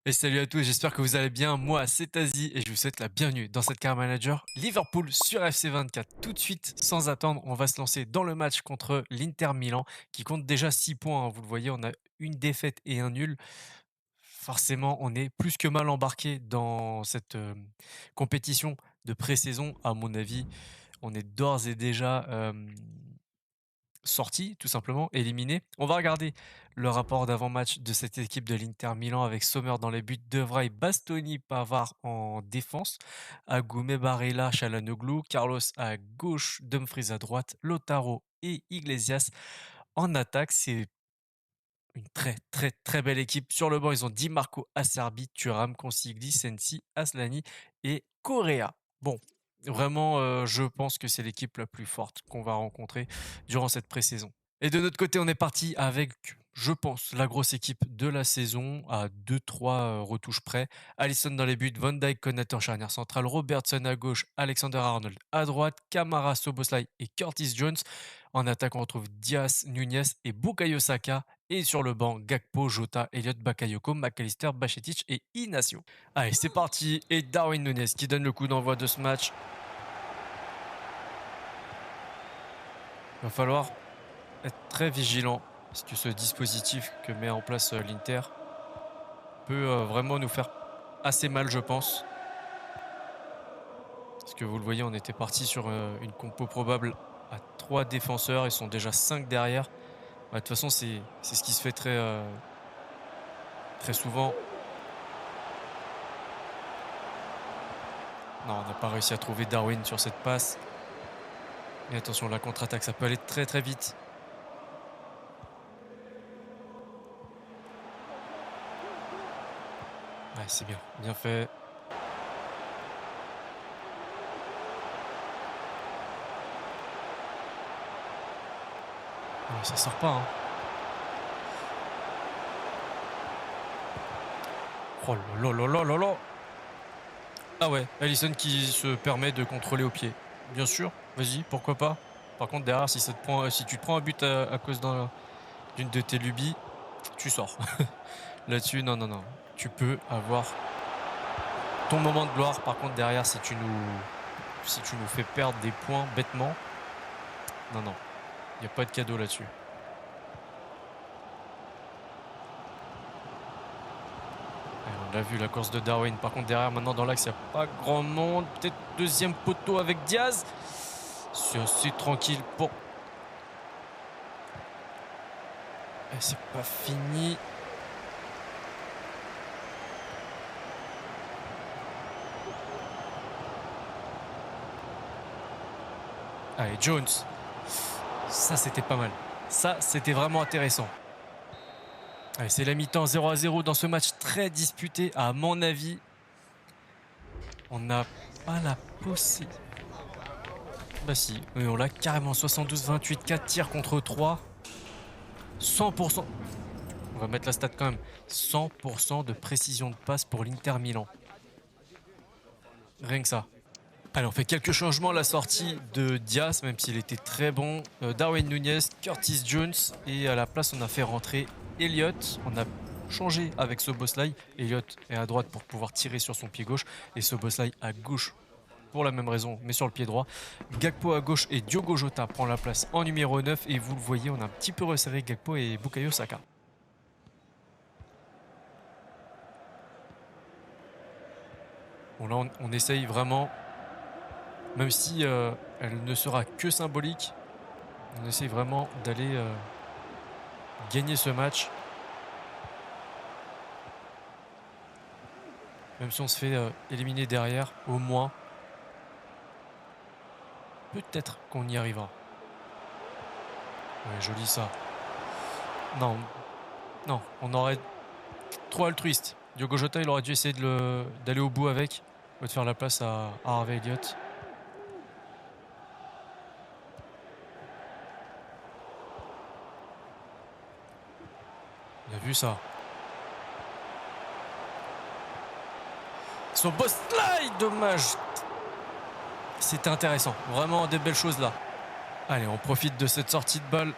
Et salut à tous, j'espère que vous allez bien. Moi, c'est Tazi et je vous souhaite la bienvenue dans cette Car Manager Liverpool sur FC24. Tout de suite, sans attendre, on va se lancer dans le match contre l'Inter Milan qui compte déjà 6 points, hein. Vous le voyez, on a une défaite et un nul. Forcément, on est plus que mal embarqué dans cette compétition de pré-saison. À mon avis, on est d'ores et déjà sorti, tout simplement, éliminé. On va regarder le rapport d'avant-match de cette équipe de l'Inter Milan avec Sommer dans les buts, De Vrij, Bastoni, Pavard en défense, Agoumé, Barella, Çalhanoğlu, Carlos à gauche, Dumfries à droite, Lautaro et Iglesias en attaque. C'est une très très très belle équipe. Sur le banc, ils ont Di Marco, Acerbi, Thuram, Consigli, Sensi, Aslani et Correa. Bon, vraiment, je pense que c'est l'équipe la plus forte qu'on va rencontrer durant cette pré-saison. Et de notre côté, on est parti avec, je pense, la grosse équipe de la saison à 2-3 retouches près. Alisson dans les buts, Van Dijk, Konaté en charnière centrale, Robertson à gauche, Alexander Arnold à droite, Kamara, Soboslai et Curtis Jones. En attaque, on retrouve Diaz, Nunez et Bukayo Saka. Et sur le banc, Gakpo, Jota, Elliott, Bakayoko, McAllister, Bajcetic et Inacio. Allez, c'est parti. Et Darwin Nunez qui donne le coup d'envoi de ce match. Il va falloir être très vigilant parce que ce dispositif que met en place l'Inter peut vraiment nous faire assez mal, je pense. Parce que vous le voyez, on était parti sur une compo probable à 3 défenseurs. Ils sont déjà 5 derrière. De toute façon, c'est ce qui se fait très souvent. Non, on n'a pas réussi à trouver Darwin sur cette passe. Et attention, la contre-attaque, ça peut aller très très vite. Ouais, c'est bien, bien fait. Non, ça sort pas, hein. Oh là là là là là là. Ah ouais, Alisson qui se permet de contrôler au pied. Bien sûr, vas-y, pourquoi pas. Par contre, derrière, si tu te prends un but à cause d'une de tes lubies, tu sors. Là-dessus, non, non, non. Tu peux avoir ton moment de gloire. Par contre, derrière, si tu nous fais perdre des points bêtement, non, non. Il n'y a pas de cadeau là-dessus. On l'a vu, la course de Darwin. Par contre, derrière, maintenant, dans l'axe, il n'y a pas grand monde. Peut-être deuxième poteau avec Diaz. C'est assez tranquille pour... C'est pas fini. Allez, Jones. Ça, c'était pas mal. Ça, c'était vraiment intéressant. Allez, c'est la mi-temps 0-0 dans ce match très disputé. À mon avis, on n'a pas la possibilité. Bah si, oui, on l'a carrément 72-28, 4 tirs contre 3. 100%. On va mettre la stat quand même. 100% de précision de passe pour l'Inter Milan. Rien que ça. Allez, on fait quelques changements à la sortie de Diaz, même s'il était très bon. Darwin Nunez, Curtis Jones. Et à la place, on a fait rentrer Elliott. On a changé avec Szoboszlai. Elliott est à droite pour pouvoir tirer sur son pied gauche. Et Szoboszlai à gauche pour la même raison, mais sur le pied droit. Gakpo à gauche et Diogo Jota prend la place en numéro 9. Et vous le voyez, on a un petit peu resserré Gakpo et Bukayo Saka. Bon, là, on essaye vraiment... Même si elle ne sera que symbolique, on essaye vraiment d'aller gagner ce match. Même si on se fait éliminer derrière, au moins, peut-être qu'on y arrivera. Ouais, joli ça. Non, non, on aurait trop altruiste. Diogo Jota, il aurait dû essayer d'aller au bout avec, ou de faire la place à Harvey Elliott. On a vu ça. Son boss slide, dommage. C'était intéressant. Vraiment des belles choses là. Allez, on profite de cette sortie de balle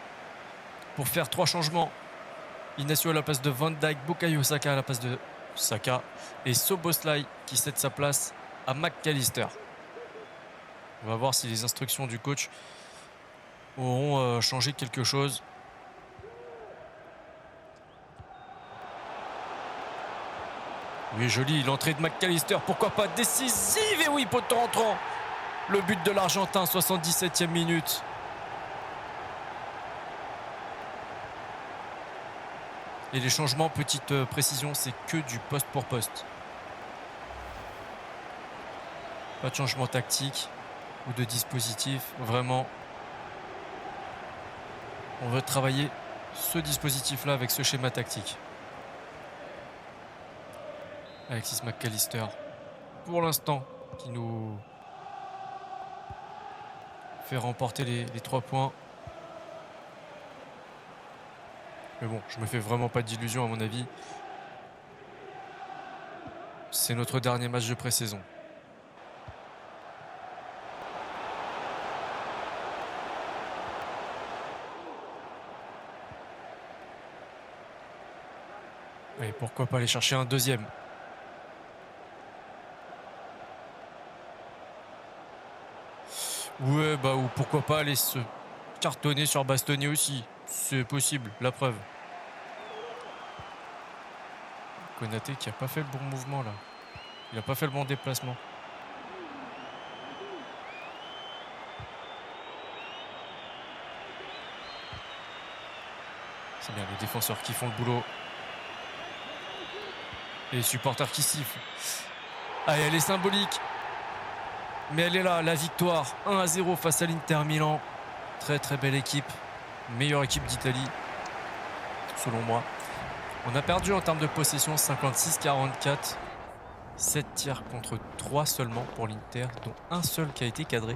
pour faire 3 changements. Inacio à la place de Van Dijk, Bukayo Saka à la place de Saka et Soboslai qui cède sa place à McAllister. On va voir si les instructions du coach auront changé quelque chose. Oui, joli, l'entrée de McAllister, pourquoi pas décisive. Et oui, poteau entrant. Le but de l'Argentin, 77e minute. Et les changements, petite précision, c'est que du poste pour poste. Pas de changement tactique ou de dispositif. Vraiment, on veut travailler ce dispositif-là avec ce schéma tactique. Alexis McAllister, pour l'instant, qui nous fait remporter les 3 points. Mais bon, je me fais vraiment pas d'illusions à mon avis. C'est notre dernier match de pré-saison. Et pourquoi pas aller chercher un deuxième. Ouais, bah ou pourquoi pas aller se cartonner sur Bastoni aussi. C'est possible, la preuve. Konaté qui a pas fait le bon mouvement là. Il a pas fait le bon déplacement. C'est bien les défenseurs qui font le boulot. Et les supporters qui sifflent. Allez, elle est symbolique. Mais elle est là, la victoire. 1-0 face à l'Inter Milan. Très très belle équipe. Meilleure équipe d'Italie, selon moi. On a perdu en termes de possession 56-44. 7 tirs contre 3 seulement pour l'Inter, dont un seul qui a été cadré.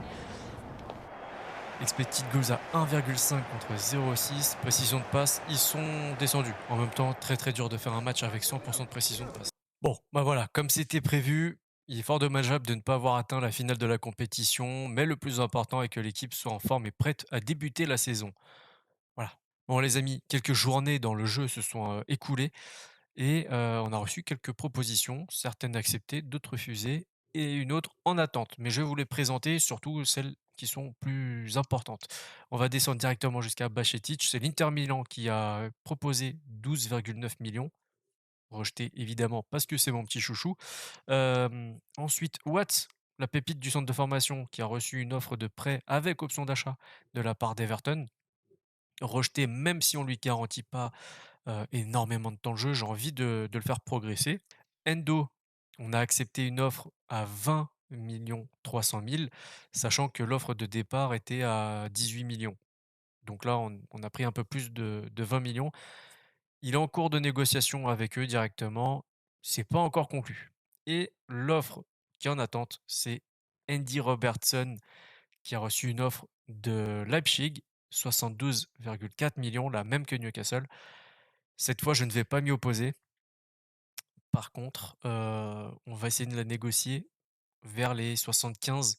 Expected goals à 1,5 contre 0,6. Précision de passe, ils sont descendus. En même temps, très très dur de faire un match avec 100% de précision de passe. Bon, bah voilà, comme c'était prévu, il est fort dommageable de ne pas avoir atteint la finale de la compétition, mais le plus important est que l'équipe soit en forme et prête à débuter la saison. Voilà. Bon les amis, quelques journées dans le jeu se sont écoulées et on a reçu quelques propositions, certaines acceptées, d'autres refusées et une autre en attente. Mais je vais vous les présenter, surtout celles qui sont plus importantes. On va descendre directement jusqu'à Bajcetic. C'est l'Inter Milan qui a proposé 12,9 millions, rejeté évidemment parce que c'est mon petit chouchou. Ensuite, Watts, la pépite du centre de formation qui a reçu une offre de prêt avec option d'achat de la part d'Everton, rejeté même si on lui garantit pas énormément de temps de jeu. J'ai envie de le faire progresser. Endo, on a accepté une offre à 20 300 000, sachant que l'offre de départ était à 18 millions. Donc là, on a pris un peu plus de 20 millions. Il est en cours de négociation avec eux directement. C'est pas encore conclu. Et l'offre qui est en attente, c'est Andy Robertson qui a reçu une offre de Leipzig, 72,4 millions, la même que Newcastle. Cette fois, je ne vais pas m'y opposer. Par contre, on va essayer de la négocier vers les 75-80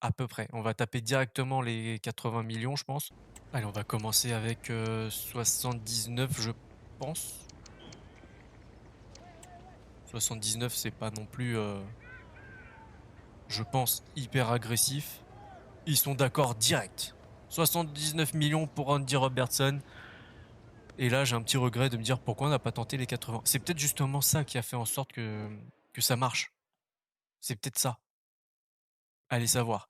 à peu près. On va taper directement les 80 millions, je pense. Allez, on va commencer avec 79, je pense. 79, c'est pas non plus, je pense, hyper agressif. Ils sont d'accord direct. 79 millions pour Andy Robertson. Et là, j'ai un petit regret de me dire pourquoi on n'a pas tenté les 80. C'est peut-être justement ça qui a fait en sorte que ça marche. C'est peut-être ça. Allez savoir.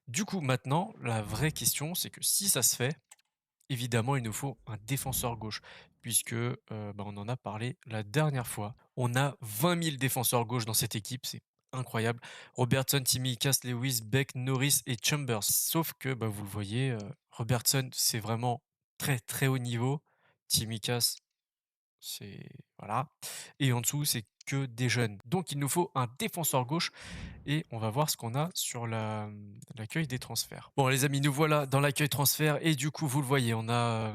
Du coup, maintenant, la vraie question, c'est que si ça se fait, évidemment, il nous faut un défenseur gauche, puisque bah, on en a parlé la dernière fois. On a 20 000 défenseurs gauche dans cette équipe, c'est incroyable. Robertson, Tsimikas, Lewis, Beck, Norris et Chambers. Sauf que, bah, vous le voyez, Robertson, c'est vraiment très très haut niveau. Tsimikas, c'est voilà. Et en dessous, c'est que des jeunes. Donc, il nous faut un défenseur gauche et on va voir ce qu'on a sur l'accueil des transferts. Bon, les amis, nous voilà dans l'accueil transfert et du coup, vous le voyez, on a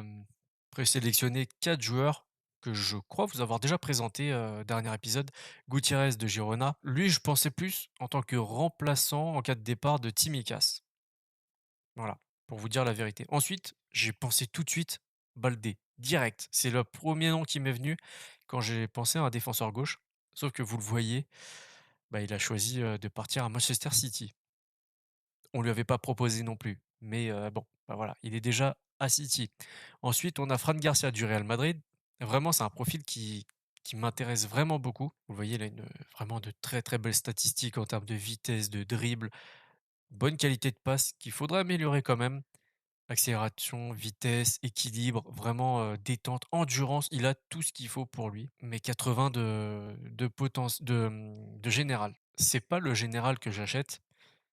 présélectionné 4 joueurs que je crois vous avoir déjà présenté dernier épisode. Gutiérrez de Girona. Lui, je pensais plus en tant que remplaçant en cas de départ de Tsimikas. Voilà, pour vous dire la vérité. Ensuite, j'ai pensé tout de suite Baldé. direct. C'est le premier nom qui m'est venu quand j'ai pensé à un défenseur gauche. Sauf que vous le voyez, bah, il a choisi, de partir à Manchester City. On lui avait pas proposé non plus, mais bon, bah, voilà, il est déjà à City. Ensuite, on a Fran Garcia du Real Madrid. Vraiment, c'est un profil qui m'intéresse vraiment beaucoup. Vous le voyez, il a vraiment de très, très belles statistiques en termes de vitesse, de dribble, bonne qualité de passe qu'il faudrait améliorer quand même. Accélération, vitesse, équilibre, vraiment, détente, endurance, il a tout ce qu'il faut pour lui. Mais 80 de général. C'est pas le général que j'achète,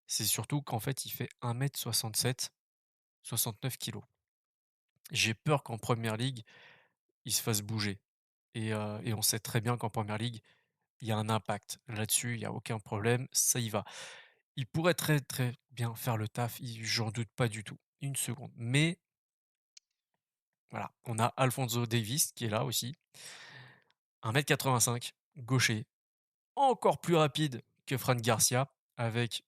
c'est surtout qu'en fait, il fait 1,67 m, 69 kilos. J'ai peur qu'en Premier League, il se fasse bouger et on sait très bien qu'en Premier League, il y a un impact. Là-dessus, il y a aucun problème, ça y va. Il pourrait très, très bien faire le taf, j'en doute pas du tout, une seconde. Mais voilà, on a Alphonso Davies qui est là aussi, 1,85 m, gaucher, encore plus rapide que Fran Garcia, avec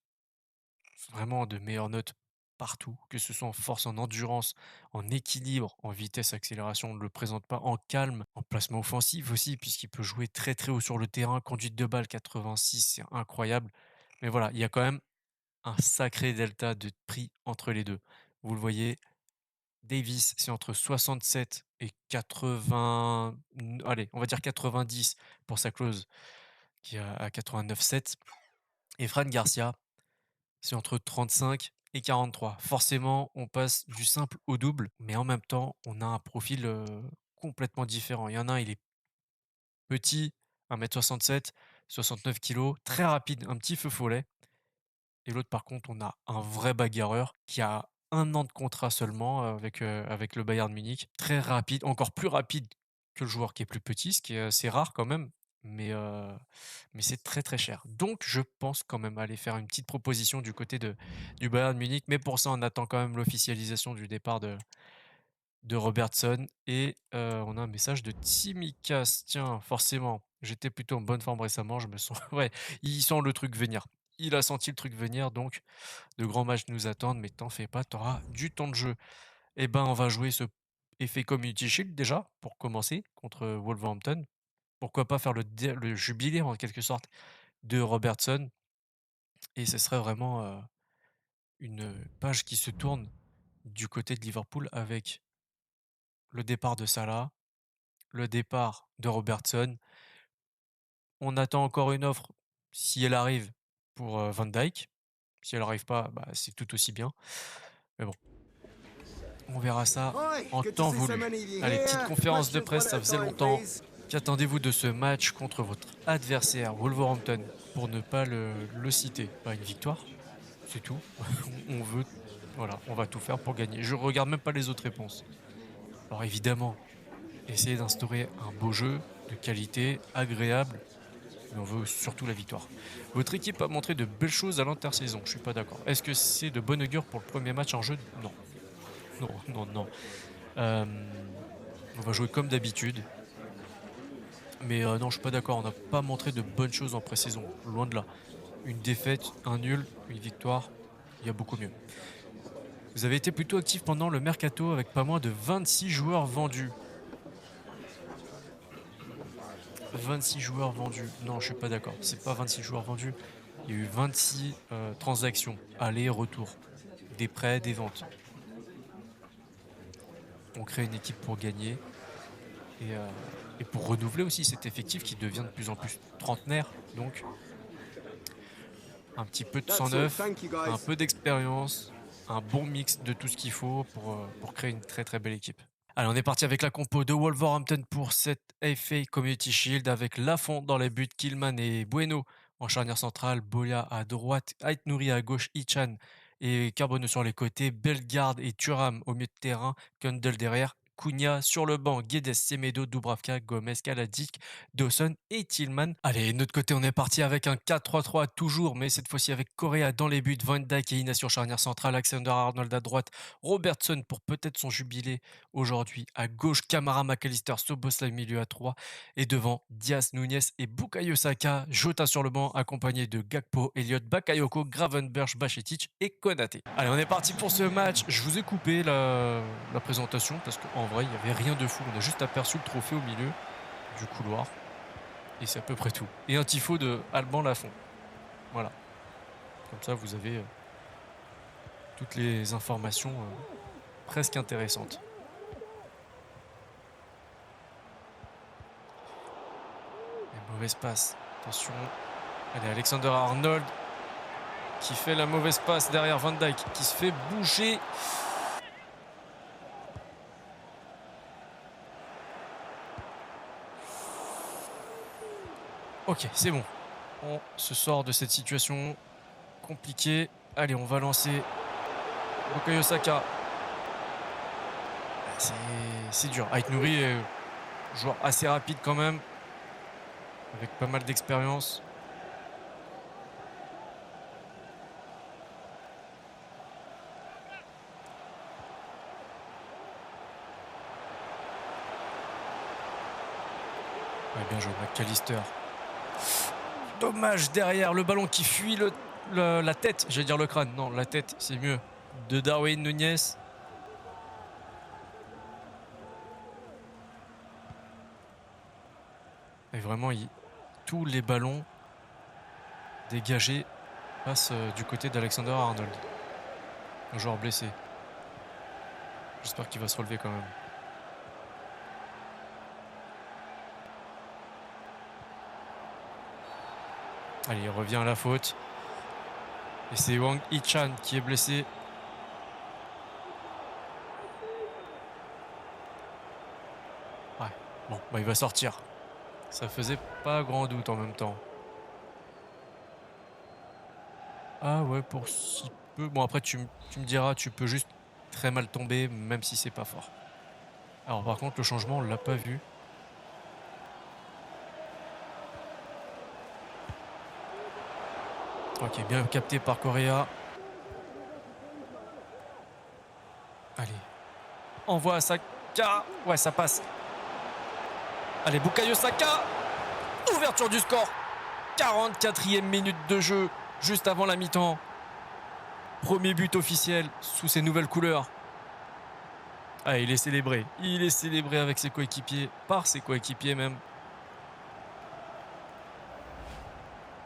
vraiment de meilleures notes partout, que ce soit en force, en endurance, en équilibre, en vitesse, accélération, on ne le présente pas, en calme, en placement offensif aussi, puisqu'il peut jouer très très haut sur le terrain, conduite de balle 86, c'est incroyable. Mais voilà, il y a quand même un sacré delta de prix entre les deux. Vous le voyez, Davis, c'est entre 67 et 80, allez, on va dire 90 pour sa clause qui est à 89,7. Et Fran Garcia, c'est entre 35 et 43. Forcément, on passe du simple au double, mais en même temps, on a un profil complètement différent. Il y en a un, il est petit, 1,67 m, 69 kilos, très rapide, un petit feu follet. Et l'autre, par contre, on a un vrai bagarreur qui a 1 an de contrat seulement avec le Bayern Munich. Très rapide, encore plus rapide que le joueur qui est plus petit, ce qui est assez rare quand même, mais, heu, mais c'est très, très cher. Donc je pense quand même aller faire une petite proposition du côté du Bayern Munich, mais pour ça, on attend quand même l'officialisation du départ de Robertson et on a un message de Tsimikas. Tiens, forcément, j'étais plutôt en bonne forme récemment, je me sens ouais, il sent le truc venir. Il a senti le truc venir, donc de grands matchs nous attendent, mais t'en fais pas, tu auras du temps de jeu. Eh ben, on va jouer ce effet Community Shield déjà, pour commencer, contre Wolverhampton. Pourquoi pas faire le jubilé en quelque sorte de Robertson et ce serait vraiment, une page qui se tourne du côté de Liverpool avec le départ de Salah, le départ de Robertson. On attend encore une offre, si elle arrive, pour, Van Dijk. Si elle arrive pas, bah, c'est tout aussi bien. Mais bon, on verra ça Hi, en good to temps see so voulu. many of you Allez, petite here. conférence de Questions, one presse, at ça a faisait time, longtemps. please. Qu'attendez-vous de ce match contre votre adversaire Wolverhampton pour ne pas le citer? Bah, une victoire, c'est tout. On veut voilà, on va tout faire pour gagner. Je regarde même pas les autres réponses. Alors évidemment, essayer d'instaurer un beau jeu de qualité, agréable, mais on veut surtout la victoire. Votre équipe a montré de belles choses à l'intersaison, je suis pas d'accord. Est-ce que c'est de bonne augure pour le premier match en jeu? Non. Non, non, non. On va jouer comme d'habitude. Mais non, je suis pas d'accord, on n'a pas montré de bonnes choses en pré-saison, loin de là. Une défaite, un nul, une victoire, il y a beaucoup mieux. Vous avez été plutôt actif pendant le mercato avec pas moins de 26 joueurs vendus. 26 joueurs vendus. Non, je suis pas d'accord. C'est pas 26 joueurs vendus. Il y a eu 26 transactions, aller, retour. Des prêts, des ventes. On crée une équipe pour gagner et, euh, et pour renouveler aussi cet effectif qui devient de plus en plus trentenaire. Donc, un petit peu de sang That's all. neuf, Thank you, un guys. peu d'expérience, un bon mix de tout ce qu'il faut pour créer une très très belle équipe. Allez, on est parti avec la compo de Wolverhampton pour cette FA Community Shield avec Lafont dans les buts, Killman et Bueno en charnière centrale, Bolia à droite, Ait Nouri à gauche, Ichan et Carbonneau sur les côtés, Bellegarde et Thuram au milieu de terrain, Kundel derrière, Cunha sur le banc, Guedes, Semedo, Dubravka, Gomez, Kaladzic, Dawson et Tillman. Allez, de notre côté, on est parti avec un 4-3-3 toujours, mais cette fois-ci avec Correa dans les buts, Van Dijk et Inacio charnière centrale, Alexander Arnold à droite, Robertson pour peut-être son jubilé aujourd'hui. À gauche, Kamara, McAllister, Soboslai milieu à 3 et devant Diaz, Nunez et Bukayo Saka, Jota sur le banc accompagné de Gakpo, Elliott, Bakayoko, Gravenberch, Bachetic et Konaté. Allez, on est parti pour ce match. Je vous ai coupé la présentation parce qu'en vrai, il n'y avait rien de fou. On a juste aperçu le trophée au milieu du couloir. Et c'est à peu près tout. Et un tifo de Alban Lafont. Voilà. Comme ça, vous avez toutes les informations presque intéressantes. Et mauvaise passe. Attention. Allez, Alexander Arnold qui fait la mauvaise passe derrière Van Dijk, qui se fait bouger. Ok, c'est bon. On se sort de cette situation compliquée. Allez, on va lancer Bukayo Saka. C'est dur. Ait Nouri est joueur assez rapide quand même, avec pas mal d'expérience. Ouais, bien joué, McAllister. Dommage derrière, le ballon qui fuit la tête. J'allais dire le crâne. Non, la tête, c'est mieux. De Darwin Nunez. Et vraiment, tous les ballons dégagés passent du côté d'Alexander Arnold. Un joueur blessé. J'espère qu'il va se relever quand même. Allez, il revient à la faute. Et c'est Wang Hee-chan qui est blessé. Ouais, bon, bah, il va sortir. Ça faisait pas grand doute en même temps. Ah ouais, pour si peu. Bon, après, tu me diras, tu peux juste très mal tomber, même si c'est pas fort. Alors, par contre, le changement, on l'a pas vu. Ok, bien capté par Correa. Allez. Envoie à Saka. Ouais, ça passe. Allez, Bukayo Saka. Ouverture du score. 44e minute de jeu, juste avant la mi-temps. Premier but officiel sous ses nouvelles couleurs. Ah, il est célébré. Il est célébré avec ses coéquipiers, par ses coéquipiers même.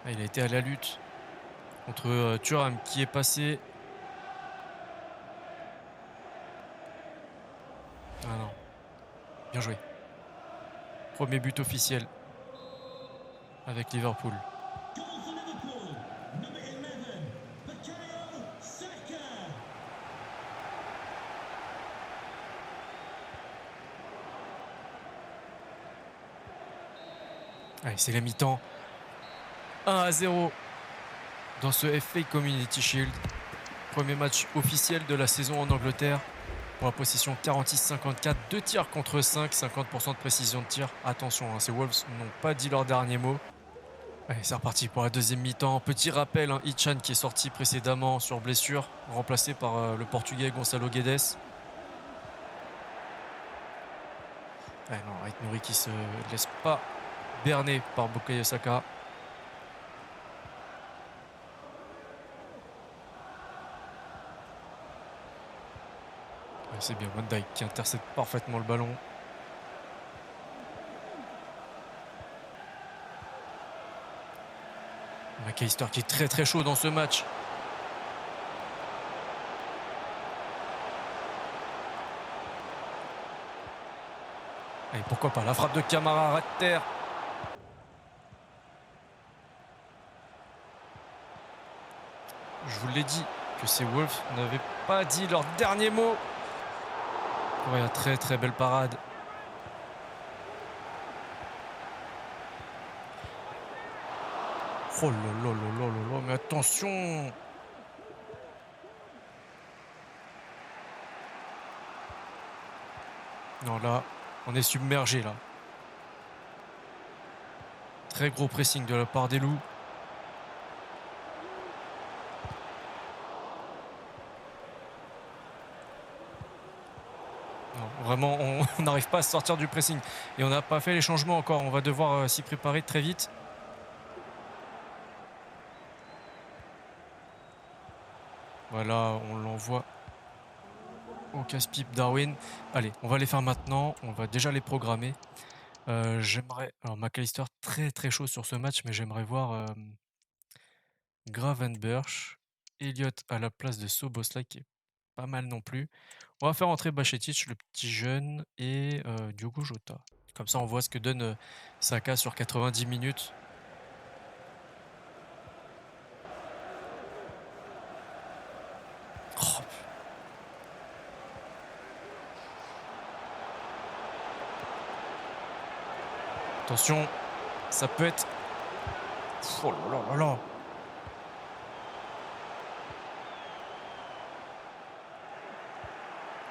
Ah, il a été à la lutte contre Thuram qui est passé. Ah non. Bien joué. Premier but officiel avec Liverpool. Allez, c'est la mi-temps. 1-0 dans ce FA Community Shield. Premier match officiel de la saison en Angleterre. Pour la possession 46-54, 2 tirs contre 5, 50% de précision de tir. Attention, hein, ces Wolves n'ont pas dit leur dernier mot. Allez, c'est reparti pour la deuxième mi-temps. Petit rappel, hein, Hee-chan qui est sorti précédemment sur blessure, remplacé par le Portugais Gonçalo Guedes. Ah non, Ait Nouri qui se laisse pas berner par Bukayo Saka. C'est bien Van Dijk qui intercepte parfaitement le ballon. McAllister qui est très très chaud dans ce match. Allez, pourquoi pas la frappe de Camara, ras de terre. Je vous l'ai dit que ces Wolves n'avaient pas dit leur dernier mot. Ouais, très très belle parade. Oh là là là là là là, mais attention! Non, là, on est submergé là. Très gros pressing de la part des Loups. Non, vraiment, on n'arrive pas à se sortir du pressing. Et on n'a pas fait les changements encore. On va devoir s'y préparer très vite. Voilà, on l'envoie au casse-pipe Darwin. Allez, on va les faire maintenant. On va déjà les programmer. J'aimerais... Alors, McAllister, très très chaud sur ce match, mais j'aimerais voir Gravenberch, Elliott à la place de Soboslai, qui est pas mal non plus. On va faire entrer Bajcetic, le petit jeune, et Diogo Jota. Comme ça, on voit ce que donne Saka sur 90 minutes. Oh, attention, ça peut être... Oh là là là là.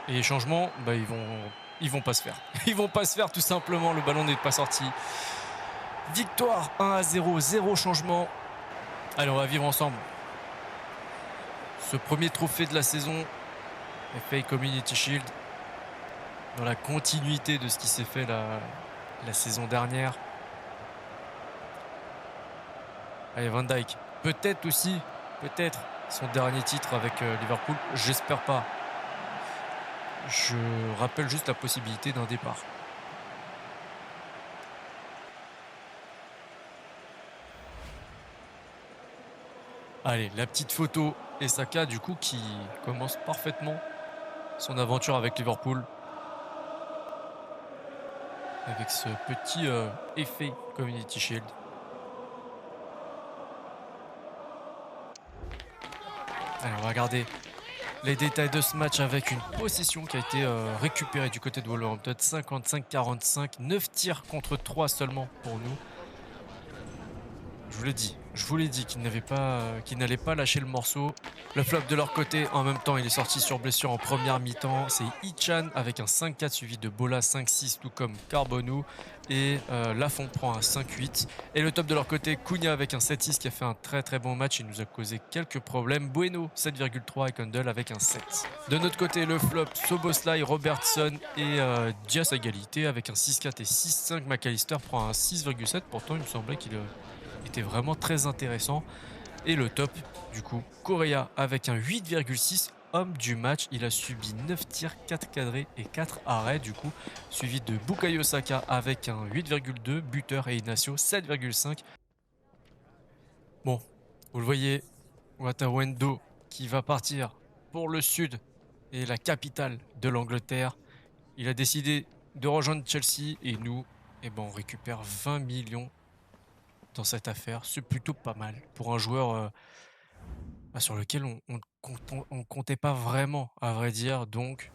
Et les changements, bah, ils vont pas se faire. Ils vont pas se faire tout simplement, le ballon n'est pas sorti. Victoire 1-0, 0 changement. Allez, on va vivre ensemble ce premier trophée de la saison, FA Community Shield, dans la continuité de ce qui s'est fait la saison dernière. Allez, Van Dijk, peut-être aussi, peut-être son dernier titre avec Liverpool, j'espère pas. Je rappelle juste la possibilité d'un départ. Allez, la petite photo et Saka du coup qui commence parfaitement son aventure avec Liverpool. Avec ce petit effet Community Shield. Allez, on va regarder les détails de ce match avec une possession qui a été récupérée du côté de Wolverhampton. 55-45, 9 tirs contre 3 seulement pour nous. Je vous l'ai dit qu'ils n'allaient pas lâcher le morceau. Le flop de leur côté, en même temps, il est sorti sur blessure en première mi-temps. C'est Ichan avec un 5-4 suivi de Bola 5-6, tout comme Carbonu. Et Lafont prend un 5-8. Et le top de leur côté, Cunha avec un 7-6 qui a fait un très très bon match. Il nous a causé quelques problèmes. Bueno 7,3 et Kundle avec un 7. De notre côté, le flop, Soboslai, Robertson et Diaz à égalité avec un 6-4 et 6-5. McAllister prend un 6,7. Pourtant, il me semblait qu'il était vraiment très intéressant. Et le top, du coup, Correa avec un 8,6, homme du match. Il a subi 9 tirs, 4 cadrés et 4 arrêts, du coup, suivi de Bukayo Saka avec un 8,2, buteur, et Ignacio 7,5. Bon, vous le voyez, Watawendo qui va partir pour le sud et la capitale de l'Angleterre. Il a décidé de rejoindre Chelsea et nous, eh ben, on récupère 20 millions dans cette affaire. C'est plutôt pas mal pour un joueur sur lequel on comptait pas vraiment, à vrai dire. Donc,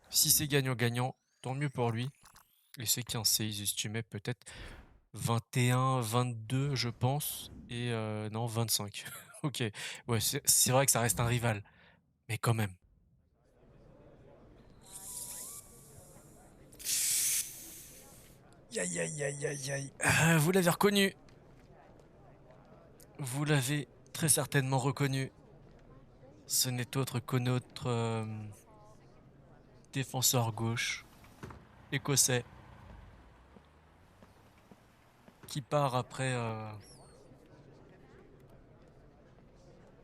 si c'est gagnant-gagnant, tant mieux pour lui. Et c'est 15C, ils estimaient peut-être 21, 22, je pense. Et non, 25. Ok, ouais, c'est vrai que ça reste un rival. Mais quand même. Aïe, aïe, aïe, aïe, aïe. Vous l'avez reconnu. Vous l'avez très certainement reconnu. Ce n'est autre que notre défenseur gauche écossais qui part après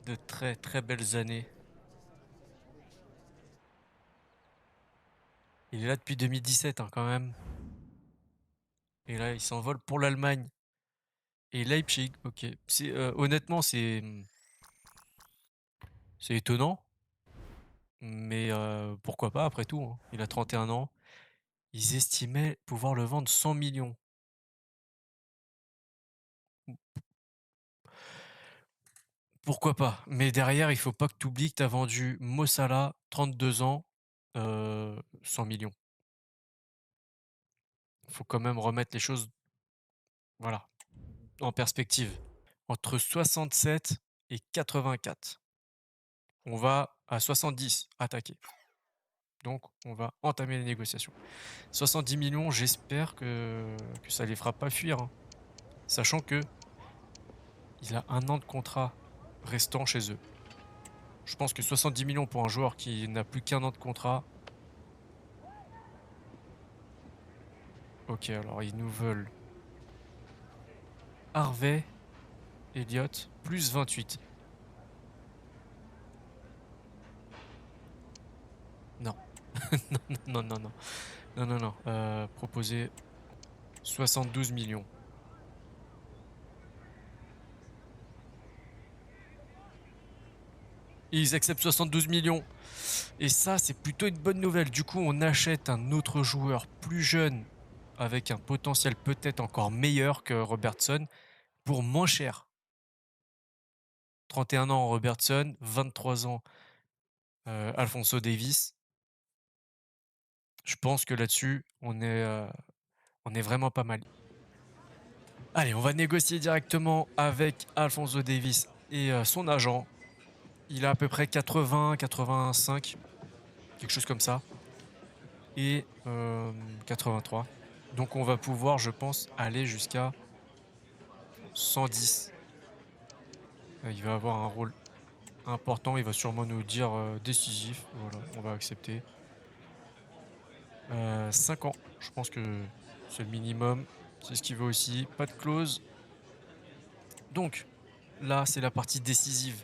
de très très belles années. Il est là depuis 2017 hein, quand même. Et là, il s'envole pour l'Allemagne. Et Leipzig, ok. Honnêtement, c'est étonnant. Mais pourquoi pas après tout, hein. Il a 31 ans. Ils estimaient pouvoir le vendre 100 millions. Pourquoi pas? Mais derrière, il faut pas que tu oublies que tu as vendu Mo Salah, 32 ans, 100 millions. Il faut quand même remettre les choses, voilà, en perspective. Entre 67 et 84. On va à 70 attaquer. Donc, on va entamer les négociations. 70 millions, j'espère que ça les fera pas fuir, hein. Sachant que il a 1 an de contrat restant chez eux. Je pense que 70 millions pour un joueur qui n'a plus qu'1 an de contrat. Ok, alors ils nous veulent Harvey, Elliott, plus 28. Non. Non, non, non. Non, non, non, proposer 72 millions. Ils acceptent 72 millions et ça, c'est plutôt une bonne nouvelle. Du coup, on achète un autre joueur plus jeune avec un potentiel peut-être encore meilleur que Robertson pour moins cher. 31 ans Robertson, 23 ans, Alphonso Davies. Je pense que là-dessus, on est vraiment pas mal. Allez, on va négocier directement avec Alphonso Davies et son agent. Il a à peu près 80-85, quelque chose comme ça, et 83. Donc on va pouvoir, je pense, aller jusqu'à 110. Il va avoir un rôle important, il va sûrement nous dire décisif. Voilà, on va accepter. 5 ans, je pense que c'est le minimum. C'est ce qu'il veut aussi. Pas de clause. Donc, là, c'est la partie décisive.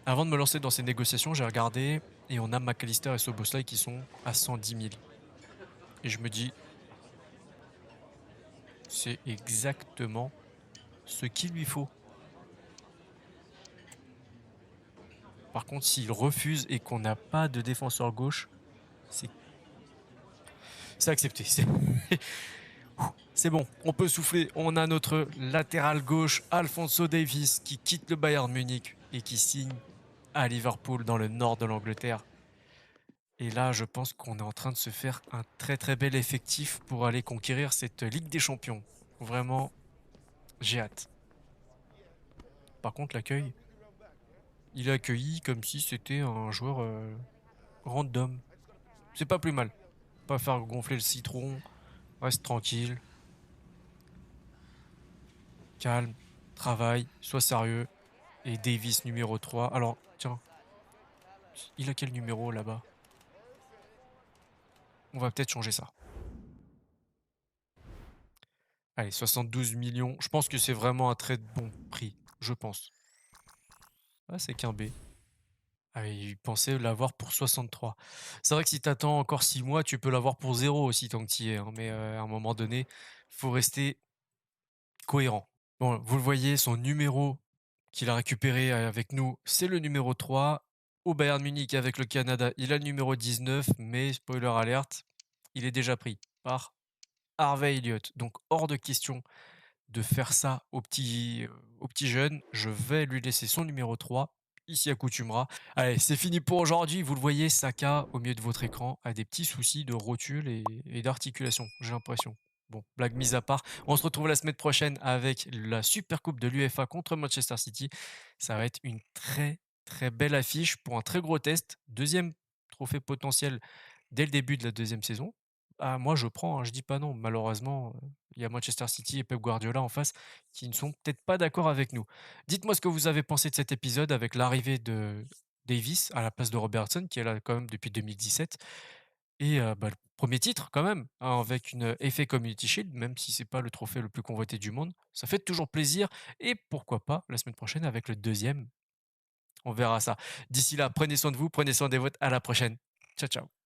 Avant de me lancer dans ces négociations, j'ai regardé et on a McAllister et Soboslai qui sont à 110 000. Et je me dis, c'est exactement ce qu'il lui faut. Par contre, s'il refuse et qu'on n'a pas de défenseur gauche, c'est accepté. C'est bon, on peut souffler. On a notre latéral gauche, Alphonso Davies, qui quitte le Bayern Munich et qui signe à Liverpool dans le nord de l'Angleterre. Et là, je pense qu'on est en train de se faire un très très bel effectif pour aller conquérir cette Ligue des Champions. Vraiment, j'ai hâte. Par contre, l'accueil, il est accueilli comme si c'était un joueur random. C'est pas plus mal. Pas faire gonfler le citron, reste tranquille, calme, travaille, sois sérieux. Et Davis numéro 3. Alors, tiens, il a quel numéro là-bas? On va peut-être changer ça. Allez, 72 millions. Je pense que c'est vraiment un très bon prix. Je pense. Ah, c'est qu'un B. Ah, il pensait l'avoir pour 63. C'est vrai que si t'attends encore 6 mois, tu peux l'avoir pour 0 aussi tant que tu y es, hein. Mais à un moment donné, faut rester cohérent. Bon, vous le voyez, son numéro qu'il a récupéré avec nous, c'est le numéro 3. Au Bayern Munich avec le Canada, il a le numéro 19, mais spoiler alerte, il est déjà pris par Harvey Elliott. Donc hors de question de faire ça au petit jeune. Je vais lui laisser son numéro 3. Il s'y accoutumera. Allez, c'est fini pour aujourd'hui. Vous le voyez, Saka, au milieu de votre écran, a des petits soucis de rotule et d'articulation, j'ai l'impression. Bon, blague mise à part, on se retrouve la semaine prochaine avec la Super Coupe de l'UEFA contre Manchester City. Ça va être une très très belle affiche pour un très gros test. Deuxième trophée potentiel dès le début de la deuxième saison. Ah, moi je prends, hein, je dis pas non. Malheureusement, il y a Manchester City et Pep Guardiola en face qui ne sont peut-être pas d'accord avec nous. Dites-moi ce que vous avez pensé de cet épisode avec l'arrivée de Davis à la place de Robertson, qui est là quand même depuis 2017. Et bah, le premier titre quand même, hein, avec une FA Community Shield, même si c'est pas le trophée le plus convoité du monde. Ça fait toujours plaisir. Et pourquoi pas la semaine prochaine avec le deuxième. On verra ça. D'ici là, prenez soin de vous, prenez soin des vôtres. À la prochaine. Ciao, ciao.